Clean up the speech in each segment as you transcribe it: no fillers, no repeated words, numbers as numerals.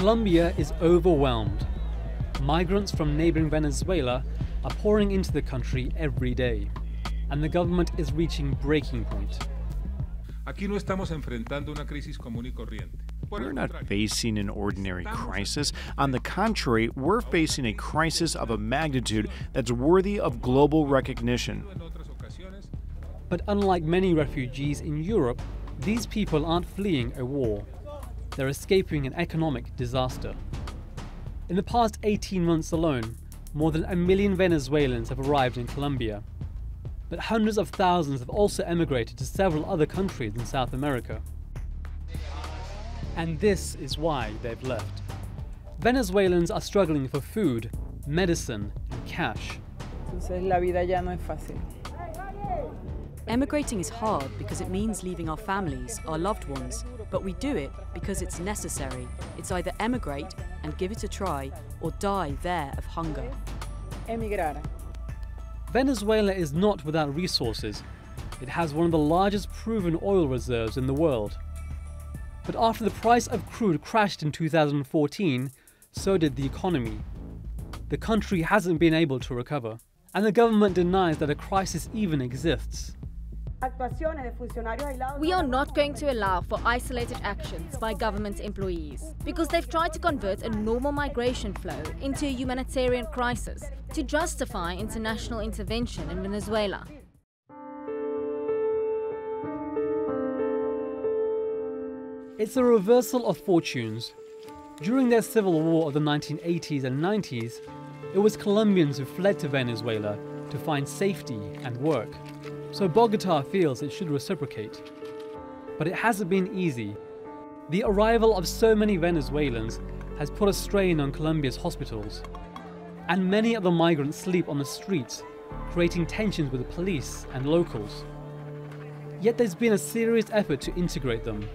Colombia is overwhelmed. Migrants from neighboring Venezuela are pouring into the country every day, and the government is reaching breaking point. Aquí no estamos enfrentando una crisis común y corriente. We're not facing an ordinary crisis. On the contrary, we're facing a crisis of a magnitude that's worthy of global recognition. But unlike many refugees in Europe, these people aren't fleeing a war. They're escaping an economic disaster. In the past 18 months alone, more than 1 million Venezuelans have arrived in Colombia. But hundreds of thousands have also emigrated to several other countries in South America. And this is why they've left. Venezuelans are struggling for food, medicine, and cash. Entonces la vida ya no es fácil. Emigrating is hard because it means leaving our families, our loved ones, but we do it because it's necessary. It's either emigrate and give it a try, or die there of hunger. Emigrar. Venezuela is not without resources. It has one of the largest proven oil reserves in the world. But after the price of crude crashed in 2014, so did the economy. The country hasn't been able to recover, and the government denies that a crisis even exists. We are not going to allow for isolated actions by government employees, because they've tried to convert a normal migration flow into a humanitarian crisis to justify international intervention in Venezuela. It's a reversal of fortunes. During their civil war of the 1980s and 90s, it was Colombians who fled to Venezuela to find safety and work. So Bogotá feels it should reciprocate. But it hasn't been easy. The arrival of so many Venezuelans has put a strain on Colombia's hospitals. And many of the migrants sleep on the streets, creating tensions with the police and locals. Yet there's been a serious effort to integrate them.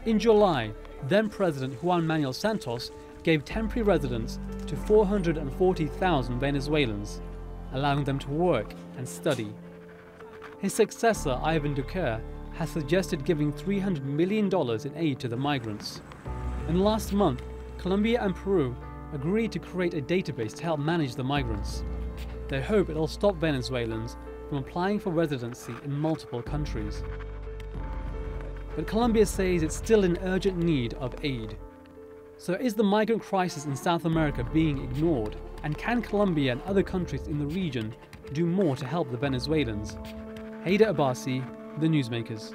In July, then-President Juan Manuel Santos gave temporary residence to 440,000 Venezuelans, allowing them to work and study. His successor, Ivan Duque, has suggested giving $300 million in aid to the migrants. And last month, Colombia and Peru agreed to create a database to help manage the migrants. They hope it'll stop Venezuelans from applying for residency in multiple countries. But Colombia says it's still in urgent need of aid. So is the migrant crisis in South America being ignored? And can Colombia and other countries in the region do more to help the Venezuelans? Hyder Abbasi, The Newsmakers.